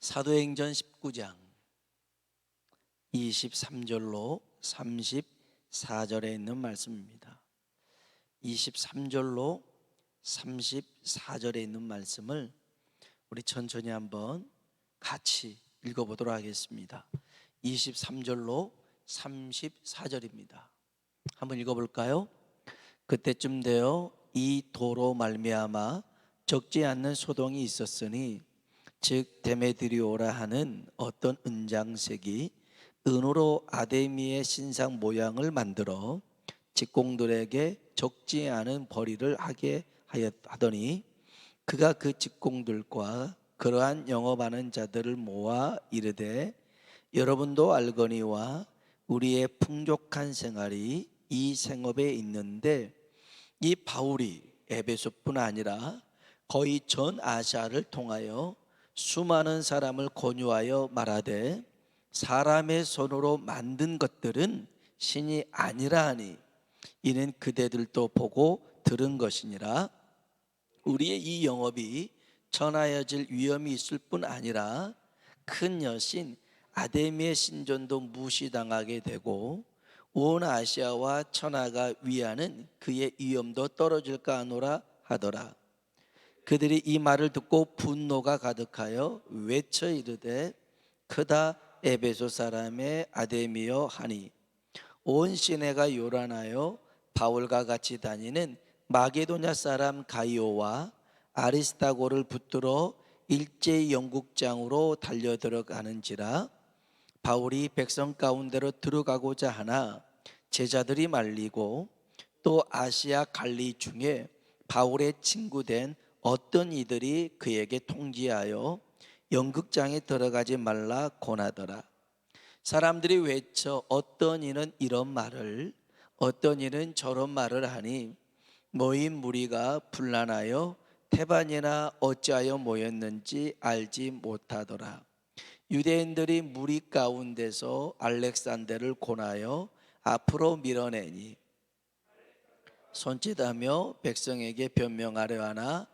사도행전 19장 23절로 34절에 있는 말씀입니다. 23절로 34절에 있는 말씀을 우리 천천히 한번 같이 읽어보도록 하겠습니다. 23절로 34절입니다. 한번 읽어볼까요? 그때쯤 되어 이 도로 말미암아 적지 않는 소동이 있었으니 즉 데메드리오라 하는 어떤 은장색이 은으로 아데미의 신상 모양을 만들어 직공들에게 적지 않은 벌이를 하게 하더니 그가 그 직공들과 그러한 영업하는 자들을 모아 이르되 여러분도 알거니와 우리의 풍족한 생활이 이 생업에 있는데 이 바울이 에베소뿐 아니라 거의 전 아시아를 통하여 수많은 사람을 권유하여 말하되 사람의 손으로 만든 것들은 신이 아니라 하니 이는 그대들도 보고 들은 것이니라. 우리의 이 영업이 천하여질 위험이 있을 뿐 아니라 큰 여신 아데미의 신전도 무시당하게 되고 온 아시아와 천하가 위하는 그의 위엄도 떨어질까 하노라 하더라. 그들이 이 말을 듣고 분노가 가득하여 외쳐 이르되 크다 에베소 사람의 아데미여 하니 온 시내가 요란하여 바울과 같이 다니는 마게도냐 사람 가이오와 아리스타고를 붙들어 일제히 영국장으로 달려 들어가는지라. 바울이 백성 가운데로 들어가고자 하나 제자들이 말리고 또 아시아 갈리 중에 바울의 친구된 어떤 이들이 그에게 통지하여 연극장에 들어가지 말라 권하더라. 사람들이 외쳐 어떤 이는 이런 말을 어떤 이는 저런 말을 하니 모인 무리가 분란하여 태반이나 어찌하여 모였는지 알지 못하더라. 유대인들이 무리 가운데서 알렉산더를 권하여 앞으로 밀어내니 손짓하며 백성에게 변명하려 하나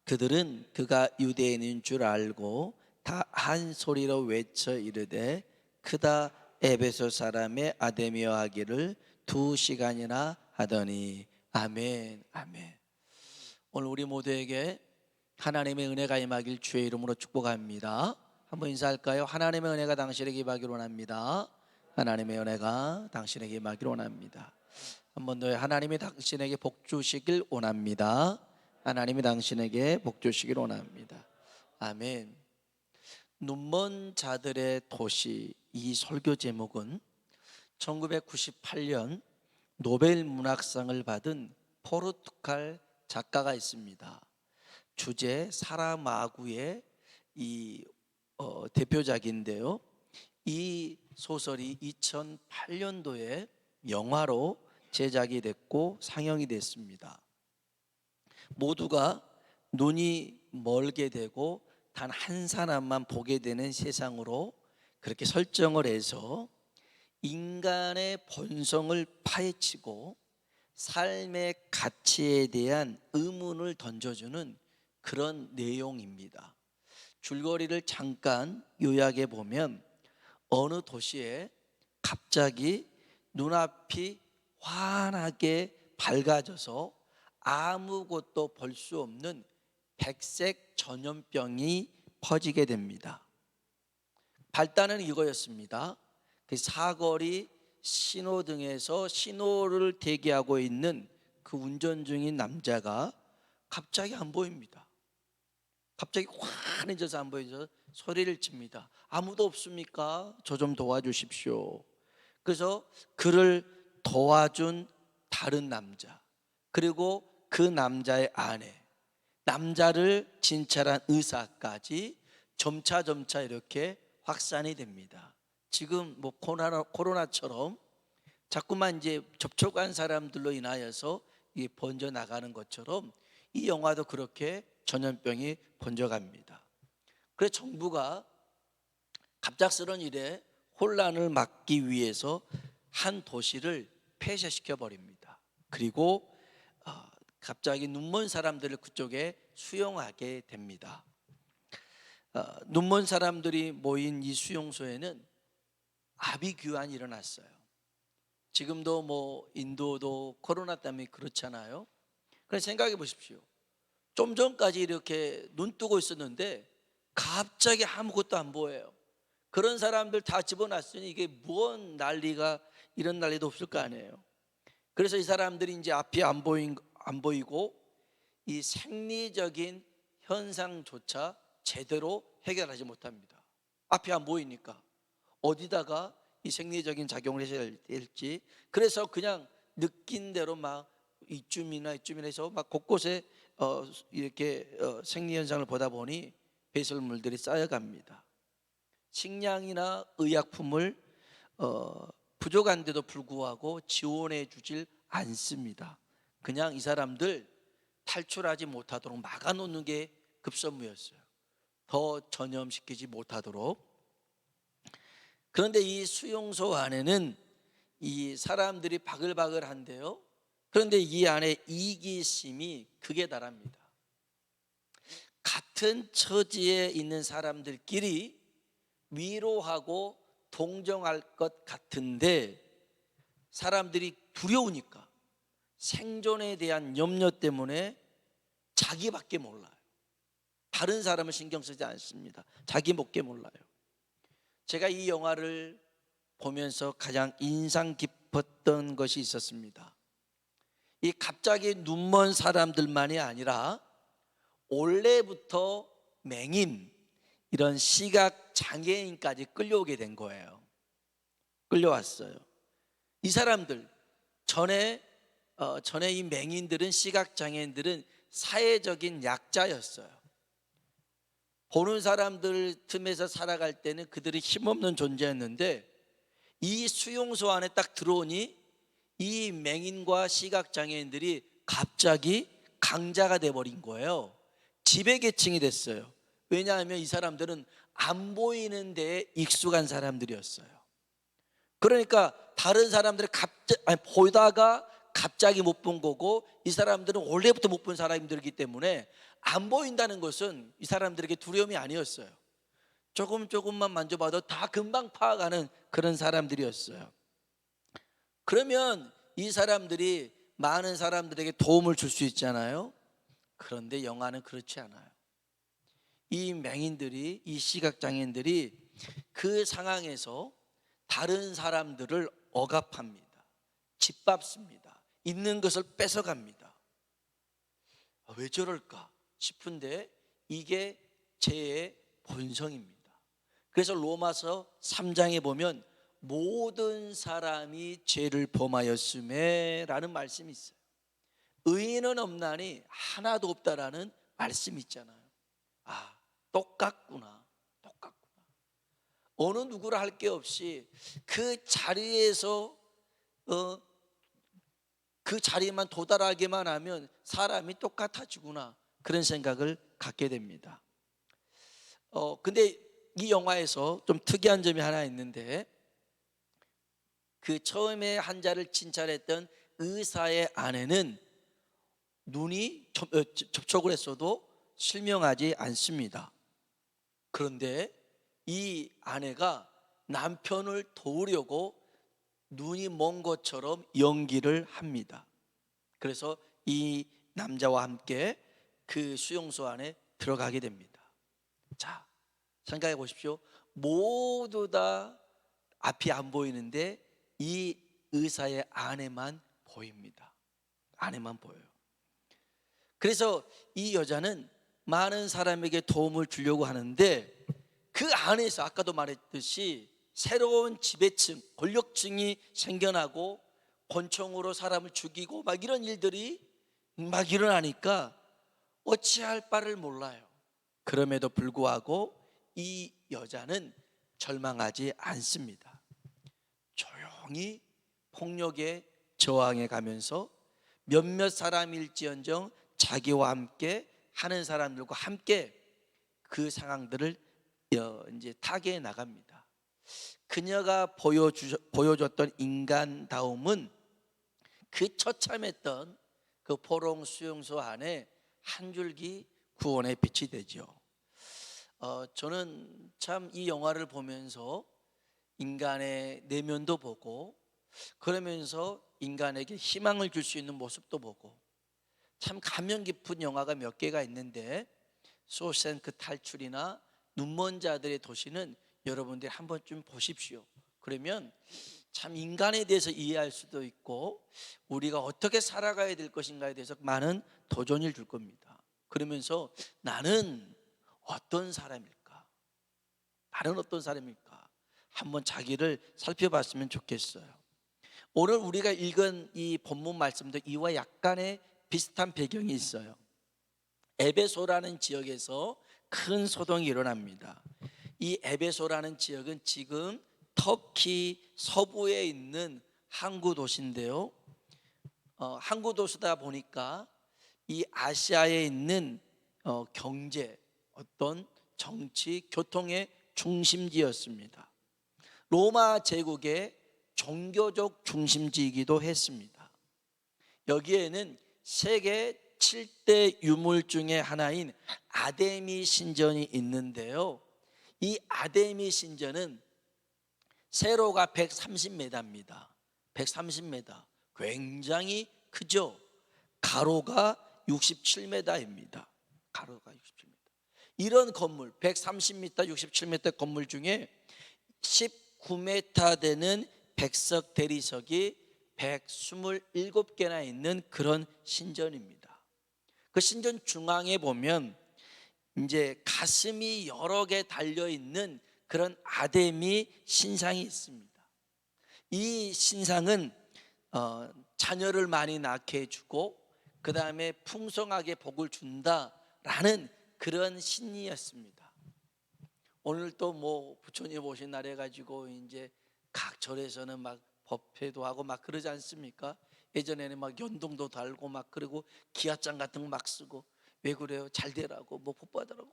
그들은 그가 유대인인 줄 알고 다 한 소리로 외쳐 이르되 크다 에베소 사람의 아데미여 하기를 2시간이나 하더니 아멘 아멘. 오늘 우리 모두에게 하나님의 은혜가 임하길 주의 이름으로 축복합니다. 한번 인사할까요? 하나님의 은혜가 당신에게 임하기를 원합니다. 하나님의 은혜가 당신에게 임하기를 원합니다. 한 번 더 하나님이 당신에게 복 주시길 원합니다. 하나님이 당신에게 복 주시길 원합니다. 아멘. 눈먼 자들의 도시, 이 설교 제목은 1998년 노벨 문학상을 받은 포르투갈 작가가 있습니다. 주제 사라마구의 대표작인데요. 이 소설이 2008년도에 영화로 제작이 됐고 상영이 됐습니다. 모두가 눈이 멀게 되고 단 한 사람만 보게 되는 세상으로 그렇게 설정을 해서 인간의 본성을 파헤치고 삶의 가치에 대한 의문을 던져주는 그런 내용입니다. 줄거리를 잠깐 요약해 보면 어느 도시에 갑자기 눈앞이 환하게 밝아져서 아무것도 볼 수 없는 백색 전염병이 퍼지게 됩니다. 발단은 이거였습니다. 그 사거리 신호등에서 신호를 대기하고 있는 그 운전 중인 남자가 갑자기 안 보입니다. 갑자기 환해져서 안 보여서 소리를 칩니다. 아무도 없습니까? 저 좀 도와주십시오. 그래서 그를 도와준 다른 남자, 그리고 그 남자의 아내, 남자를 진찰한 의사까지 점차 이렇게 확산이 됩니다. 지금 뭐 코로나처럼 자꾸만 이제 접촉한 사람들로 인하여서 이게 번져 나가는 것처럼 이 영화도 그렇게 전염병이 번져갑니다. 그래서 정부가 갑작스러운 일에 혼란을 막기 위해서 한 도시를 폐쇄시켜 버립니다. 그리고 갑자기 눈먼 사람들을 그쪽에 수용하게 됩니다. 눈먼 사람들이 모인 이 수용소에는 아비규환이 일어났어요. 지금도 뭐 인도도 코로나 때문에 그렇잖아요. 그래서 생각해 보십시오. 좀 전까지 이렇게 눈 뜨고 있었는데 갑자기 아무것도 안 보여요. 그런 사람들 다 집어놨으니 이게 무언 난리가, 이런 난리도 없을 거 아니에요. 그래서 이 사람들이 이제 앞이 안 보이고 이 생리적인 현상조차 제대로 해결하지 못합니다. 앞이 안 보이니까 어디다가 이 생리적인 작용을 해야 될지, 그래서 그냥 느낀 대로 막 이쯤이나 해서 막 곳곳에 이렇게 생리 현상을 보다 보니 배설물들이 쌓여갑니다. 식량이나 의약품을 부족한데도 불구하고 지원해 주질 않습니다. 그냥 이 사람들 탈출하지 못하도록 막아놓는 게 급선무였어요. 더 전염시키지 못하도록. 그런데 이 수용소 안에는 이 사람들이 바글바글한데요, 그런데 이 안에 이기심이 극에 달합니다. 같은 처지에 있는 사람들끼리 위로하고 동정할 것 같은데 사람들이 두려우니까, 생존에 대한 염려 때문에 자기밖에 몰라요. 다른 사람을 신경 쓰지 않습니다. 자기밖에 몰라요. 제가 이 영화를 보면서 가장 인상 깊었던 것이 있었습니다. 이 갑자기 눈먼 사람들만이 아니라 원래부터 맹인, 이런 시각 장애인까지 끌려오게 된 거예요. 끌려왔어요. 이 사람들 전에 이 맹인들은, 시각 장애인들은 사회적인 약자였어요. 보는 사람들 틈에서 살아갈 때는 그들이 힘없는 존재였는데 이 수용소 안에 딱 들어오니 이 맹인과 시각 장애인들이 갑자기 강자가 돼버린 거예요. 지배계층이 됐어요. 왜냐하면 이 사람들은 안 보이는 데에 익숙한 사람들이었어요. 그러니까 다른 사람들이 보다가 갑자기 못 본 거고, 이 사람들은 원래부터 못 본 사람들이기 때문에 안 보인다는 것은 이 사람들에게 두려움이 아니었어요. 조금만 만져봐도 다 금방 파악하는 그런 사람들이었어요. 그러면 이 사람들이 많은 사람들에게 도움을 줄 수 있잖아요. 그런데 영화는 그렇지 않아요. 이 맹인들이, 이 시각장애인들이 그 상황에서 다른 사람들을 억압합니다. 짓밟습니다. 있는 것을 뺏어갑니다. 왜 저럴까 싶은데 이게 죄의 본성입니다. 그래서 로마서 3장에 보면 모든 사람이 죄를 범하였음에 라는 말씀이 있어요. 의인은 없나니 하나도 없다라는 말씀이 있잖아요. 아, 똑같구나. 어느 누구라 할 게 없이 그 자리에서 그 자리에만 도달하기만 하면 사람이 똑같아지구나, 그런 생각을 갖게 됩니다. 근데 이 영화에서 좀 특이한 점이 하나 있는데, 그 처음에 환자를 진찰했던 의사의 아내는 눈이 접촉을 했어도 실명하지 않습니다. 그런데 이 아내가 남편을 도우려고 눈이 먼 것처럼 연기를 합니다. 그래서 이 남자와 함께 그 수용소 안에 들어가게 됩니다. 자, 생각해 보십시오. 모두 다 앞이 안 보이는데 이 의사의 아내만 보입니다. 아내만 보여요. 그래서 이 여자는 많은 사람에게 도움을 주려고 하는데 그 안에서 아까도 말했듯이 새로운 지배층, 권력층이 생겨나고 권총으로 사람을 죽이고 막 이런 일들이 막 일어나니까 어찌할 바를 몰라요. 그럼에도 불구하고 이 여자는 절망하지 않습니다. 조용히 폭력에 저항해 가면서 몇몇 사람일지언정 자기와 함께 하는 사람들과 함께 그 상황들을 이제 타개해 나갑니다. 그녀가 보여줬던 인간다움은 그 처참했던 그 포롱 수용소 안에 한 줄기 구원의 빛이 되죠. 저는 참 이 영화를 보면서 인간의 내면도 보고, 그러면서 인간에게 희망을 줄 수 있는 모습도 보고, 참 감명 깊은 영화가 몇 개가 있는데, 쇼생크 탈출이나 눈먼 자들의 도시는 여러분들이 한 번쯤 보십시오. 그러면 참 인간에 대해서 이해할 수도 있고, 우리가 어떻게 살아가야 될 것인가에 대해서 많은 도전을 줄 겁니다. 그러면서 나는 어떤 사람일까? 나는 어떤 사람일까? 한번 자기를 살펴봤으면 좋겠어요. 오늘 우리가 읽은 이 본문 말씀도 이와 약간의 비슷한 배경이 있어요. 에베소라는 지역에서 큰 소동이 일어납니다. 이 에베소라는 지역은 지금 터키 서부에 있는 항구 도시인데요. 항구 도시다 보니까 이 아시아에 있는 경제, 어떤 정치, 교통의 중심지였습니다. 로마 제국의 종교적 중심지이기도 했습니다. 여기에는 세계 7대 유물 중에 하나인 아데미 신전이 있는데요. 이 아데미 신전은 세로가 130m입니다. 130m. 굉장히 크죠. 가로가 67m입니다. 가로가 67m. 이런 건물 130m, 67m 건물 중에 19m 되는 백석 대리석이 127개나 있는 그런 신전입니다. 그 신전 중앙에 보면 이제 가슴이 여러 개 달려 있는 그런 아데미 신상이 있습니다. 이 신상은 자녀를 많이 낳게 해주고 그 다음에 풍성하게 복을 준다라는 그런 신이었습니다. 오늘 또 뭐 부처님 오신 날 해가지고 이제 각 절에서는 막 법회도 하고 막 그러지 않습니까? 예전에는 막 연동도 달고 막 그리고 기아장 같은 거 막 쓰고, 왜 그래요? 잘 되라고, 뭐 복 받으라고.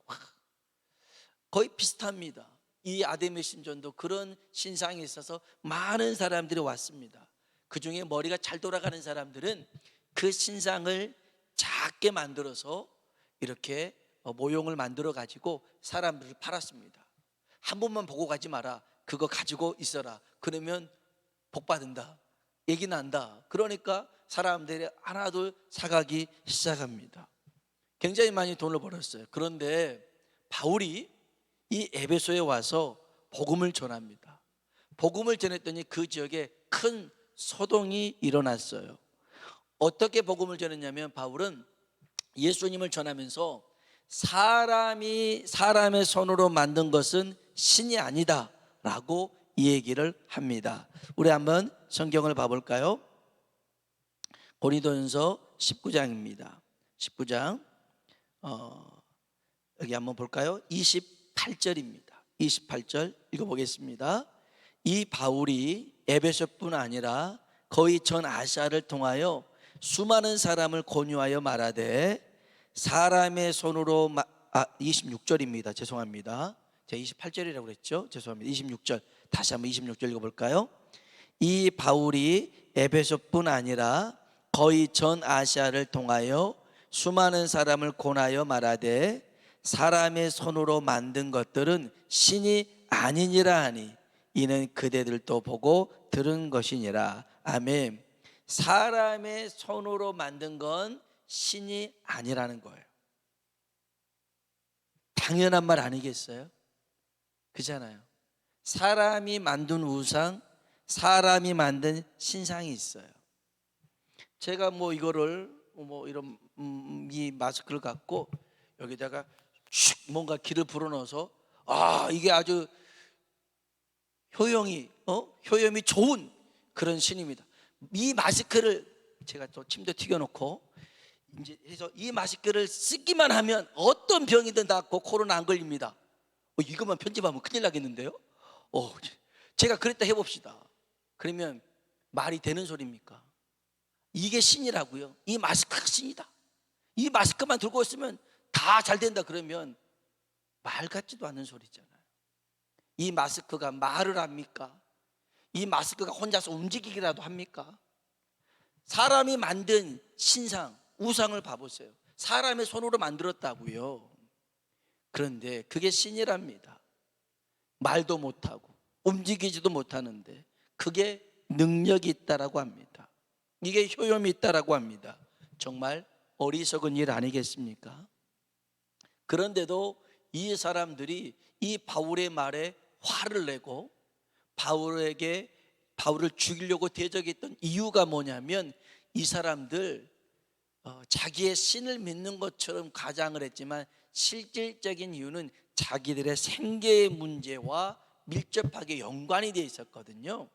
거의 비슷합니다. 이 아데미 신전도 그런 신상이 있어서 많은 사람들이 왔습니다. 그 중에 머리가 잘 돌아가는 사람들은 그 신상을 작게 만들어서 이렇게 모형을 만들어 가지고 사람들을 팔았습니다. 한 번만 보고 가지 마라, 그거 가지고 있어라, 그러면 복 받는다, 얘기 난다. 그러니까 사람들이 하나둘 사가기 시작합니다. 굉장히 많이 돈을 벌었어요. 그런데 바울이 이 에베소에 와서 복음을 전합니다. 복음을 전했더니 그 지역에 큰 소동이 일어났어요. 어떻게 복음을 전했냐면, 바울은 예수님을 전하면서 사람이 사람의 손으로 만든 것은 신이 아니다 라고 이 얘기를 합니다. 우리 한번 성경을 봐볼까요? 고린도전서 19장입니다. 19장 여기 한번 볼까요? 28절입니다. 28절 읽어보겠습니다. 이 바울이 에베소뿐 아니라 거의 전 아시아를 통하여 수많은 사람을 권유하여 말하되 사람의 손으로 26절입니다. 죄송합니다. 제가 28절이라고 그랬죠? 죄송합니다. 26절 다시 한번 26절 읽어볼까요? 이 바울이 에베소뿐 아니라 거의 전 아시아를 통하여 수많은 사람을 권하여 말하되 사람의 손으로 만든 것들은 신이 아니니라 하니 이는 그대들도 보고 들은 것이니라. 아멘. 사람의 손으로 만든 건 신이 아니라는 거예요. 당연한 말 아니겠어요? 그잖아요. 사람이 만든 우상, 사람이 만든 신상이 있어요. 제가 뭐 이거를 뭐 이런 이 마스크를 갖고 여기다가 슉 뭔가 기를 불어넣어서 이게 아주 효염이 좋은 그런 신입니다. 이 마스크를 제가 또 침대 튀겨놓고 이제 해서 이 마스크를 쓰기만 하면 어떤 병이든 낫고 코로나 안 걸립니다. 이것만 편집하면 큰일 나겠는데요? 제가 그랬다 해봅시다. 그러면 말이 되는 소리입니까? 이게 신이라고요. 이 마스크가 신이다. 이 마스크만 들고 있으면 다 잘 된다 그러면 말 같지도 않은 소리잖아요. 이 마스크가 말을 합니까? 이 마스크가 혼자서 움직이기라도 합니까? 사람이 만든 신상, 우상을 봐보세요. 사람의 손으로 만들었다고요. 그런데 그게 신이랍니다. 말도 못하고 움직이지도 못하는데 그게 능력이 있다라고 합니다. 이게 효용이 있다라고 합니다. 정말 어리석은 일 아니겠습니까? 그런데도 이 사람들이 이 바울의 말에 화를 내고 바울을 죽이려고 대적했던 이유가 뭐냐면, 이 사람들 자기의 신을 믿는 것처럼 가장을 했지만 실질적인 이유는 자기들의 생계의 문제와 밀접하게 연관이 되어 있었거든요.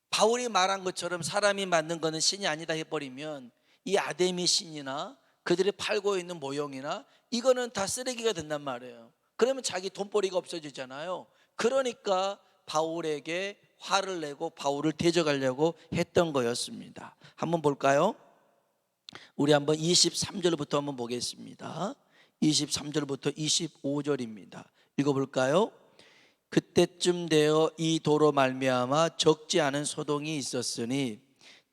바울이 말한 것처럼 사람이 만든 것은 신이 아니다 해버리면 이 아데미 신이나 그들이 팔고 있는 모형이나 이거는 다 쓰레기가 된단 말이에요. 그러면 자기 돈벌이가 없어지잖아요. 그러니까 바울에게 화를 내고 바울을 대적하려고 했던 거였습니다. 한번 볼까요? 우리 한번 23절부터 한번 보겠습니다. 23절부터 25절입니다. 읽어볼까요? 그때쯤 되어 이 도로 말미암아 적지 않은 소동이 있었으니,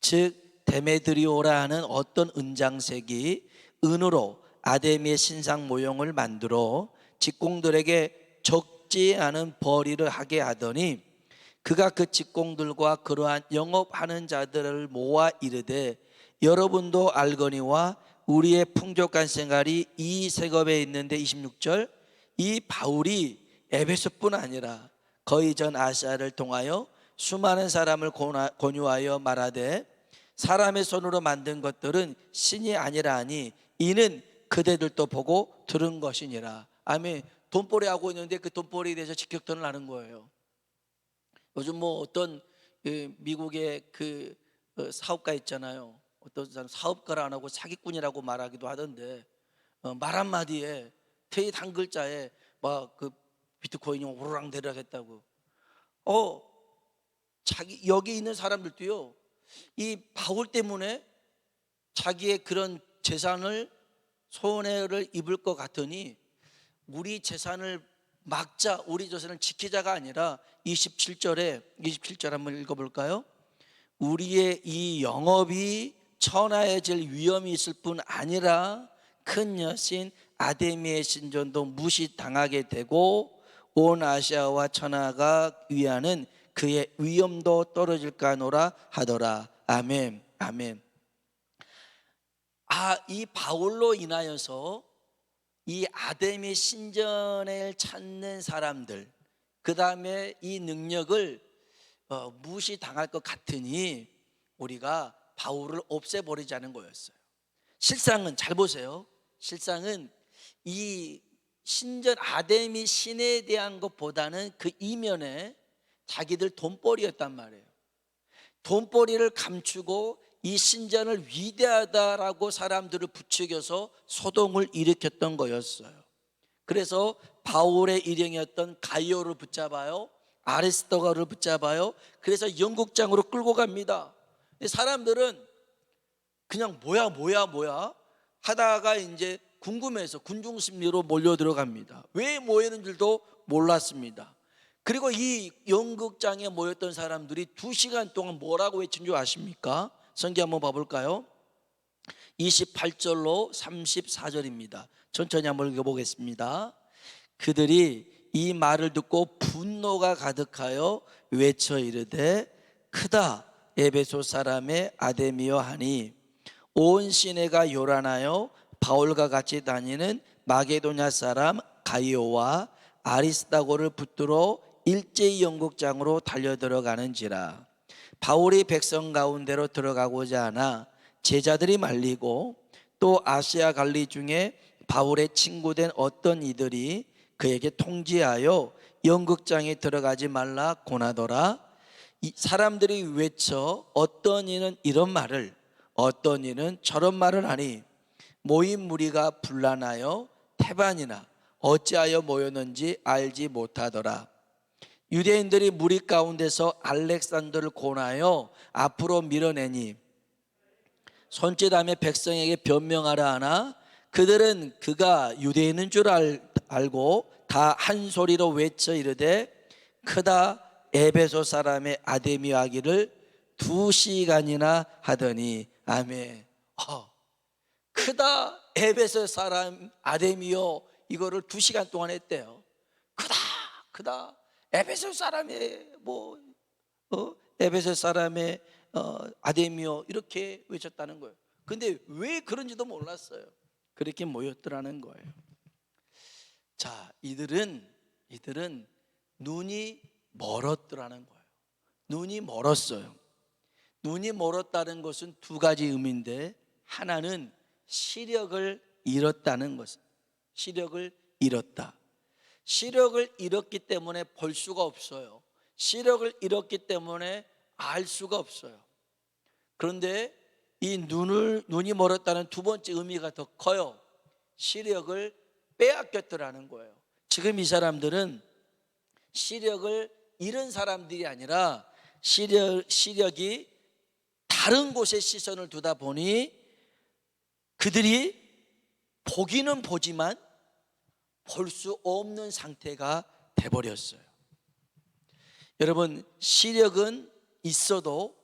즉 데메드리오라 하는 어떤 은장색이 은으로 아데미의 신상 모형을 만들어 직공들에게 적지 않은 벌이를 하게 하더니, 그가 그 직공들과 그러한 영업하는 자들을 모아 이르되, 여러분도 알거니와 우리의 풍족한 생활이 이 세겁에 있는데, 26절, 이 바울이 에베소뿐 아니라 거의 전 아시아를 통하여 수많은 사람을 권유하여 말하되, 사람의 손으로 만든 것들은 신이 아니라 하니 이는 그대들도 보고 들은 것이니라. 아멘. 돈벌이 하고 있는데 그 돈벌이에 대해서 직격탄을 하는 거예요. 요즘 뭐 어떤 미국의 그 사업가 있잖아요. 어떤 사람 사업가를 안 하고 사기꾼이라고 말하기도 하던데, 말 한마디에 퇴의 한 글자에 막 그 비트코인이 오르락내리락 했다고. 자기 여기 있는 사람들도요, 이 바울 때문에 자기의 그런 재산을 손해를 입을 것 같으니 우리 재산을 막자, 우리 재산을 지키자가 아니라 27절 한번 읽어볼까요? 우리의 이 영업이 천하해질 위험이 있을 뿐 아니라 큰 여신 아데미의 신전도 무시당하게 되고 온 아시아와 천하가 위하는 그의 위엄도 떨어질까 하노라 하더라. 아멘. 아멘. 이 바울로 인하여서 이 아데미 신전을 찾는 사람들, 그 다음에 이 능력을 무시당할 것 같으니 우리가 바울을 없애버리자는 거였어요. 실상은, 잘 보세요, 실상은 이 신전 아데미 신에 대한 것보다는 그 이면에 자기들 돈벌이였단 말이에요. 돈벌이를 감추고 이 신전을 위대하다라고 사람들을 부추겨서 소동을 일으켰던 거였어요. 그래서 바울의 일행이었던 가이오를 붙잡아요. 아리스토가를 붙잡아요. 그래서 영국장으로 끌고 갑니다. 사람들은 그냥 뭐야 하다가 이제 궁금해서 군중심리로 몰려 들어갑니다. 왜 모이는 줄도 몰랐습니다. 그리고 이 연극장에 모였던 사람들이 2시간 동안 뭐라고 외친 줄 아십니까? 성경 한번 봐볼까요? 28절로 34절입니다. 천천히 한번 읽어보겠습니다. 그들이 이 말을 듣고 분노가 가득하여 외쳐 이르되, 크다 에베소 사람의 아데미여 하니, 온 시내가 요란하여 바울과 같이 다니는 마게도냐 사람 가이오와 아리스다고를 붙들어 일제히 영국장으로 달려들어가는지라. 바울이 백성 가운데로 들어가고자 하나 제자들이 말리고, 또 아시아 갈리 중에 바울의 친구된 어떤 이들이 그에게 통지하여 영국장에 들어가지 말라 고나더라. 이 사람들이 외쳐 어떤 이는 이런 말을, 어떤 이는 저런 말을 하니, 모인 무리가 분란하여 태반이나 어찌하여 모였는지 알지 못하더라. 유대인들이 무리 가운데서 알렉산더를 고나여 앞으로 밀어내니 손짓하며 백성에게 변명하라 하나, 그들은 그가 유대인인 줄 알고 다 한 소리로 외쳐 이르되, 크다 에베소 사람의 아데미여 하기를 2시간이나 하더니. 아멘. 크다 에베소 사람 아데미여, 이거를 2시간 동안 했대요. 크다 에베소 사람의 에베소 사람의 아데미오 이렇게 외쳤다는 거예요. 근데 왜 그런지도 몰랐어요. 그렇게 모였더라는 거예요. 자, 이들은 눈이 멀었더라는 거예요. 눈이 멀었어요. 눈이 멀었다는 것은 2가지 의미인데, 하나는 시력을 잃었다는 것은, 시력을 잃었다. 시력을 잃었기 때문에 볼 수가 없어요. 시력을 잃었기 때문에 알 수가 없어요. 그런데 이 눈이 멀었다는 2번째 의미가 더 커요. 시력을 빼앗겼더라는 거예요. 지금 이 사람들은 시력을 잃은 사람들이 아니라 시력이 다른 곳에 시선을 두다 보니 그들이 보기는 보지만 볼 수 없는 상태가 돼버렸어요. 여러분, 시력은 있어도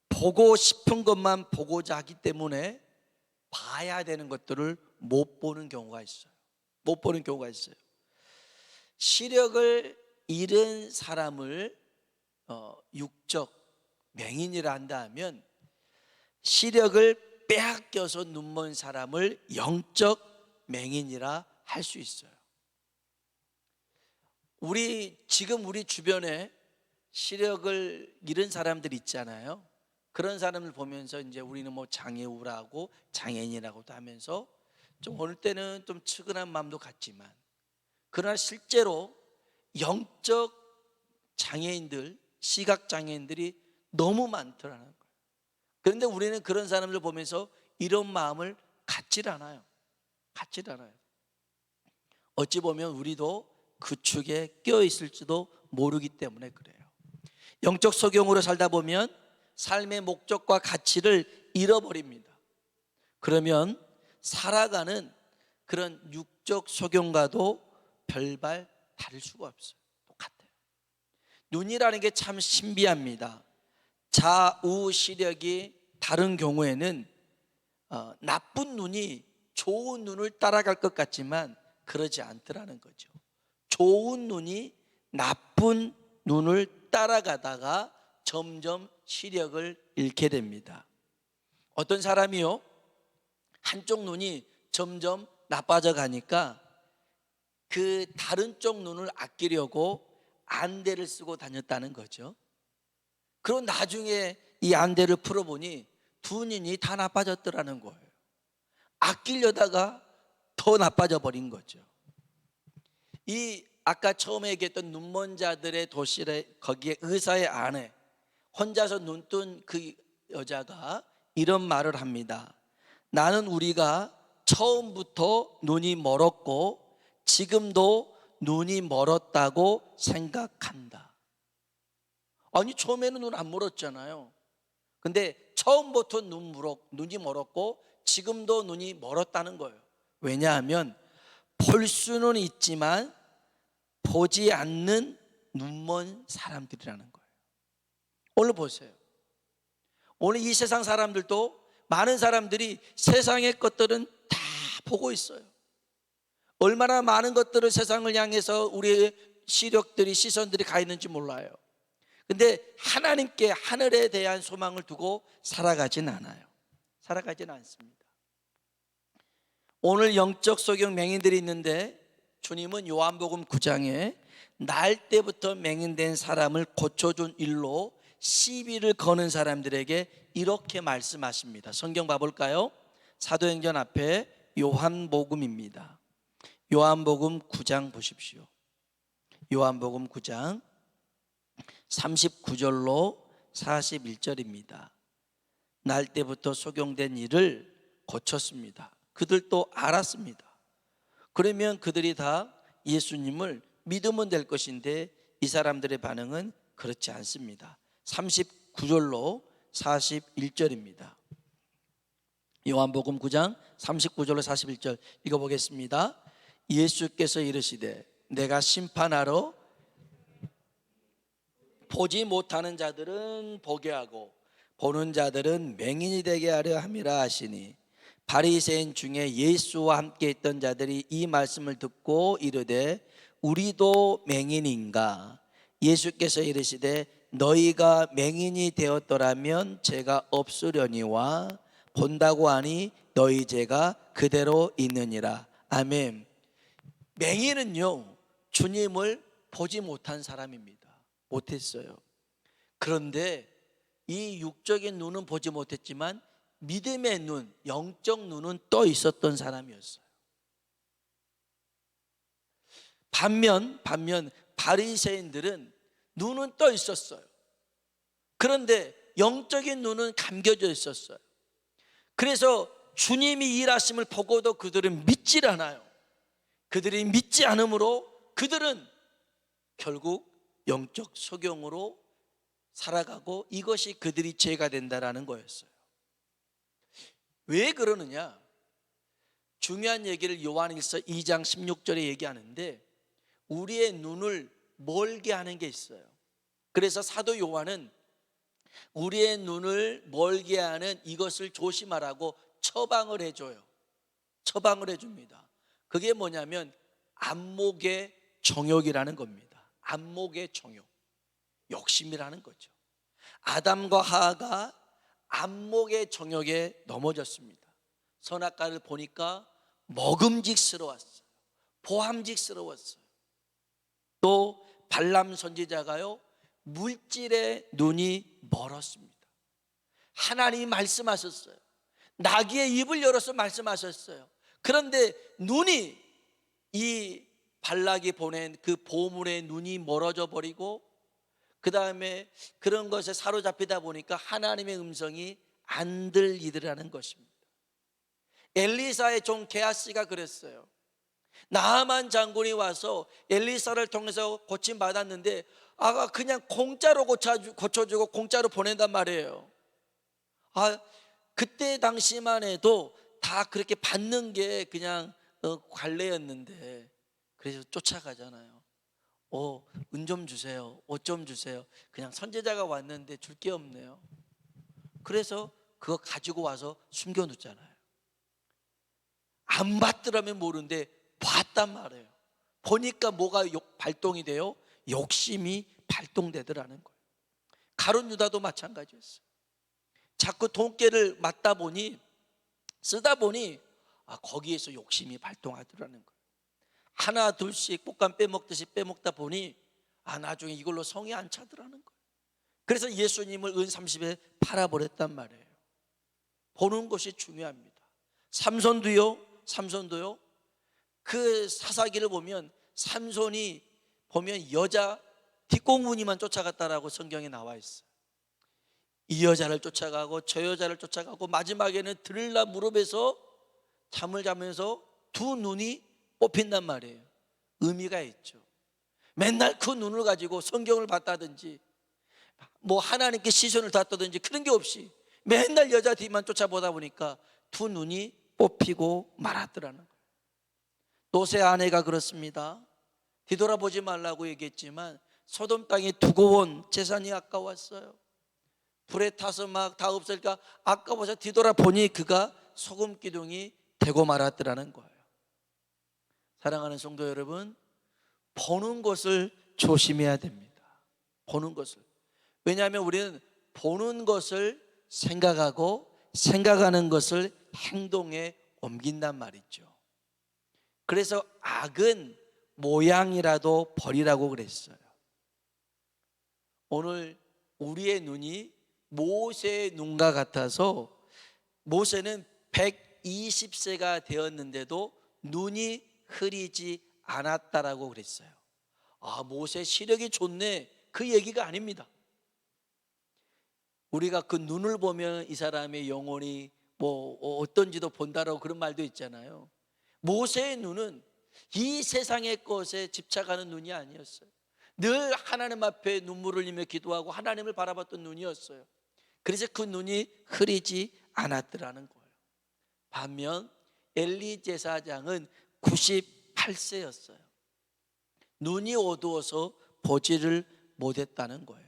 보고 싶은 것만 보고자 하기 때문에 봐야 되는 것들을 못 보는 경우가 있어요. 못 보는 경우가 있어요. 시력을 잃은 사람을 육적 맹인이라 한다 하면, 시력을 빼앗겨서 눈먼 사람을 영적 맹인이라 할 수 있어요. 지금 우리 주변에 시력을 잃은 사람들 있잖아요. 그런 사람을 보면서 이제 우리는 장애우라고 장애인이라고도 하면서 좀 어느 때는 좀 측은한 마음도 갖지만, 그러나 실제로 영적 장애인들, 시각 장애인들이 너무 많더라는 거예요. 그런데 우리는 그런 사람들 보면서 이런 마음을 갖질 않아요. 어찌 보면 우리도 그 축에 껴 있을지도 모르기 때문에 그래요. 영적 소경으로 살다 보면 삶의 목적과 가치를 잃어버립니다. 그러면 살아가는 그런 육적 소경과도 별반 다를 수가 없어요. 똑같아요. 눈이라는 게 참 신비합니다. 좌우 시력이 다른 경우에는 나쁜 눈이 좋은 눈을 따라갈 것 같지만 그러지 않더라는 거죠. 좋은 눈이 나쁜 눈을 따라가다가 점점 시력을 잃게 됩니다. 어떤 사람이요, 한쪽 눈이 점점 나빠져 가니까 그 다른 쪽 눈을 아끼려고 안대를 쓰고 다녔다는 거죠. 그럼 나중에 이 안대를 풀어보니 2 눈이 다 나빠졌더라는 거예요. 아끼려다가 더 나빠져 버린 거죠. 이 아까 처음에 얘기했던 눈먼 자들의 도시에, 거기에 의사의 아내, 혼자서 눈 뜬 그 여자가 이런 말을 합니다. 나는 우리가 처음부터 눈이 멀었고 지금도 눈이 멀었다고 생각한다. 아니, 처음에는 눈 안 멀었잖아요. 근데 처음부터 눈이 멀었고 지금도 눈이 멀었다는 거예요. 왜냐하면 볼 수는 있지만 보지 않는 눈먼 사람들이라는 거예요. 오늘 보세요. 오늘 이 세상 사람들도, 많은 사람들이 세상의 것들은 다 보고 있어요. 얼마나 많은 것들을 세상을 향해서 우리의 시선들이 가 있는지 몰라요. 근데 하나님께, 하늘에 대한 소망을 두고 살아가진 않아요. 살아가진 않습니다. 오늘 영적 소경 맹인들이 있는데, 주님은 요한복음 9장에 날 때부터 맹인된 사람을 고쳐준 일로 시비를 거는 사람들에게 이렇게 말씀하십니다. 성경 봐볼까요? 사도행전 앞에 요한복음입니다. 요한복음 9장 보십시오. 요한복음 9장 39절로 41절입니다. 날 때부터 소경된 일을 고쳤습니다. 그들도 알았습니다. 그러면 그들이 다 예수님을 믿으면 될 것인데 이 사람들의 반응은 그렇지 않습니다. 39절로 41절입니다. 요한복음 9장 39절로 41절 읽어보겠습니다. 예수께서 이르시되 내가 심판하러 보지 못하는 자들은 보게 하고 보는 자들은 맹인이 되게 하려 함이라 하시니 바리새인 중에 예수와 함께 있던 자들이 이 말씀을 듣고 이르되 우리도 맹인인가? 예수께서 이르시되 너희가 맹인이 되었더라면 죄가 없으려니와 본다고 하니 너희 죄가 그대로 있느니라. 아멘. 맹인은요, 주님을 보지 못한 사람입니다. 못했어요. 그런데 이 육적인 눈은 보지 못했지만 믿음의 눈, 영적 눈은 떠 있었던 사람이었어요. 반면 바리새인들은 눈은 떠 있었어요. 그런데 영적인 눈은 감겨져 있었어요. 그래서 주님이 일하심을 보고도 그들은 믿질 않아요. 그들이 믿지 않으므로 그들은 결국 영적 소경으로 살아가고 이것이 그들이 죄가 된다라는 거였어요. 왜 그러느냐? 중요한 얘기를 요한일서 2장 16절에 얘기하는데 우리의 눈을 멀게 하는 게 있어요. 그래서 사도 요한은 우리의 눈을 멀게 하는 이것을 조심하라고 처방을 해줘요. 처방을 해줍니다. 그게 뭐냐면 안목의 정욕이라는 겁니다. 안목의 정욕, 욕심이라는 거죠. 아담과 하와가 안목의 정욕에 넘어졌습니다. 선악과를 보니까 먹음직스러웠어요. 보함직스러웠어요. 또 발람 선지자가요, 물질의 눈이 멀었습니다. 하나님이 말씀하셨어요. 나귀의 입을 열어서 말씀하셨어요. 그런데 눈이, 이 발락이 보낸 그 보물의 눈이 멀어져 버리고 그 다음에 그런 것에 사로잡히다 보니까 하나님의 음성이 안 들리더라는 것입니다. 엘리사의 종 게하시가 그랬어요. 나하만 장군이 와서 엘리사를 통해서 고침받았는데 그냥 공짜로 고쳐주고 공짜로 보낸단 말이에요. 그때 당시만 해도 다 그렇게 받는 게 그냥 관례였는데, 그래서 쫓아가잖아요. 은 좀 주세요, 옷 좀 주세요. 그냥 선지자가 왔는데 줄 게 없네요. 그래서 그거 가지고 와서 숨겨놓잖아요. 안 받더라면 모르는데 봤단 말이에요. 보니까 뭐가 발동이 돼요? 욕심이 발동되더라는 거예요. 가룟 유다도 마찬가지였어요. 자꾸 돈깨를 맞다 보니, 쓰다 보니 거기에서 욕심이 발동하더라는 거예요. 하나 둘씩 꽃감 빼먹듯이 빼먹다 보니 나중에 이걸로 성이 안 차더라는 거예요. 그래서 예수님을 은 30에 팔아버렸단 말이에요. 보는 것이 중요합니다. 삼손도요. 그 사사기를 보면 삼손이 보면 여자 뒷공무니만 쫓아갔다라고 성경에 나와 있어요. 이 여자를 쫓아가고 저 여자를 쫓아가고 마지막에는 들라 무릎에서 잠을 자면서 두 눈이 뽑힌단 말이에요. 의미가 있죠. 맨날 그 눈을 가지고 성경을 봤다든지 뭐 하나님께 시선을 닿다든지 그런 게 없이 맨날 여자 뒤만 쫓아보다 보니까 두 눈이 뽑히고 말았더라는 거예요. 롯의 아내가 그렇습니다. 뒤돌아보지 말라고 얘기했지만 소돔 땅에 두고 온 재산이 아까웠어요. 불에 타서 막 다 없으니까 아까워서 뒤돌아보니 그가 소금 기둥이 되고 말았더라는 거예요. 사랑하는 성도 여러분, 보는 것을 조심해야 됩니다. 보는 것을. 왜냐하면 우리는 보는 것을 생각하고 생각하는 것을 행동에 옮긴단 말이죠. 그래서 악은 모양이라도 버리라고 그랬어요. 오늘 우리의 눈이 모세의 눈과 같아서 모세는 120세가 되었는데도 눈이 흐리지 않았다라고 그랬어요. 모세 시력이 좋네, 그 얘기가 아닙니다. 우리가 그 눈을 보면 이 사람의 영혼이 뭐 어떤지도 본다라고 그런 말도 있잖아요. 모세의 눈은 이 세상의 것에 집착하는 눈이 아니었어요. 늘 하나님 앞에 눈물을 흘리며 기도하고 하나님을 바라봤던 눈이었어요. 그래서 그 눈이 흐리지 않았더라는 거예요. 반면 엘리 제사장은 98세였어요. 눈이 어두워서 보지를 못했다는 거예요.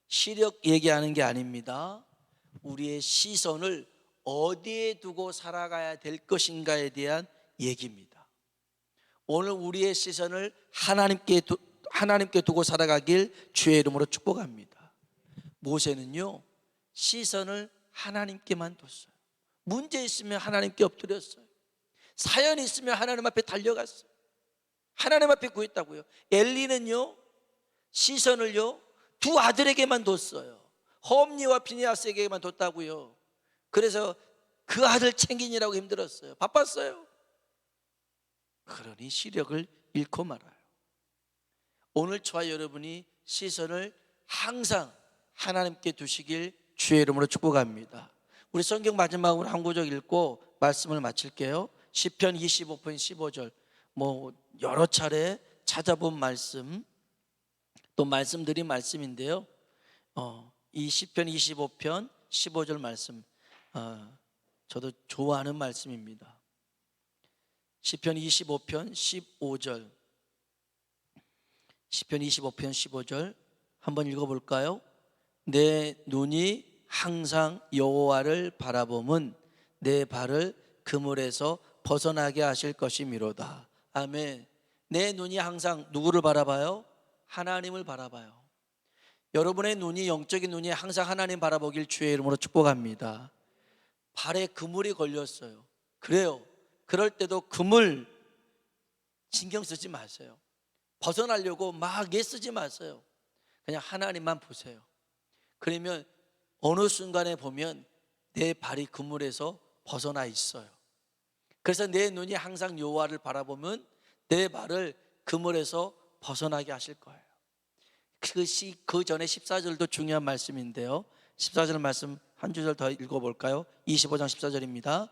시력 얘기하는 게 아닙니다. 우리의 시선을 어디에 두고 살아가야 될 것인가에 대한 얘기입니다. 오늘 우리의 시선을 하나님께 두고 살아가길 주의 이름으로 축복합니다. 모세는요, 시선을 하나님께만 뒀어요. 문제 있으면 하나님께 엎드렸어요. 사연이 있으면 하나님 앞에 달려갔어요. 하나님 앞에 구했다고요. 엘리는요, 시선을요 두 아들에게만 뒀어요. 홈리와 비니하스에게만 뒀다고요. 그래서 그 아들 챙기느라고 힘들었어요. 바빴어요. 그러니 시력을 잃고 말아요. 오늘 저와 여러분이 시선을 항상 하나님께 두시길 주의 이름으로 축복합니다. 우리 성경 마지막으로 한 구절 읽고 말씀을 마칠게요. 시편 25편 15절, 여러 차례 찾아본 말씀, 또 말씀드린 말씀인데요. 이 시편 25편 15절 말씀, 저도 좋아하는 말씀입니다. 시편 25편 15절, 시편 25편 15절 한번 읽어볼까요? 내 눈이 항상 여호와를 바라봄은 내 발을 그물에서 벗어나게 하실 것이미로다. 아멘. 내 눈이 항상 누구를 바라봐요? 하나님을 바라봐요. 여러분의 눈이, 영적인 눈이 항상 하나님 바라보길 주의 이름으로 축복합니다. 발에 그물이 걸렸어요. 그래요. 그럴 때도 그물 신경 쓰지 마세요. 벗어나려고 막 애쓰지 마세요. 그냥 하나님만 보세요. 그러면 어느 순간에 보면 내 발이 그물에서 벗어나 있어요. 그래서 내 눈이 항상 여호와를 바라보면 내 발을 그물에서 벗어나게 하실 거예요. 그 전에 14절도 중요한 말씀인데요. 14절 말씀 한 주절 더 읽어볼까요? 25장 14절입니다.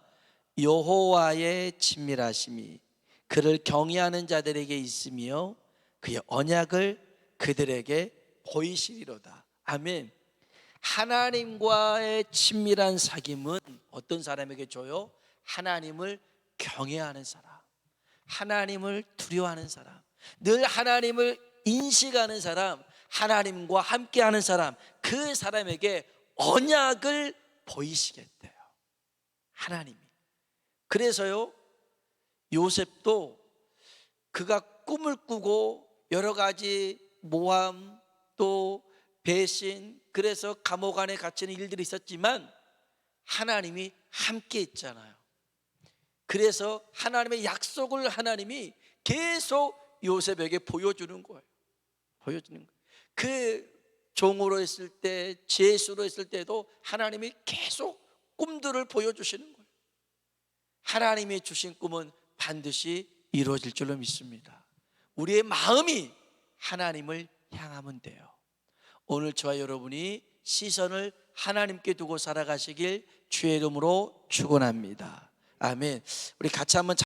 여호와의 친밀하심이 그를 경외하는 자들에게 있으며 그의 언약을 그들에게 보이시리로다. 아멘. 하나님과의 친밀한 사귐은 어떤 사람에게 줘요? 하나님을 경외하는 사람, 하나님을 두려워하는 사람, 늘 하나님을 인식하는 사람, 하나님과 함께하는 사람, 그 사람에게 언약을 보이시겠대요, 하나님이. 그래서요, 요셉도 그가 꿈을 꾸고 여러 가지 모함, 또 배신, 그래서 감옥 안에 갇히는 일들이 있었지만 하나님이 함께 있잖아요. 그래서 하나님의 약속을 하나님이 계속 요셉에게 보여주는 거예요. 보여주는 거예요. 그 종으로 있을 때, 죄수로 있을 때도 하나님이 계속 꿈들을 보여주시는 거예요. 하나님이 주신 꿈은 반드시 이루어질 줄로 믿습니다. 우리의 마음이 하나님을 향하면 돼요. 오늘 저와 여러분이 시선을 하나님께 두고 살아가시길 주의 이름으로 축원합니다. 아멘. 우리 같이 한번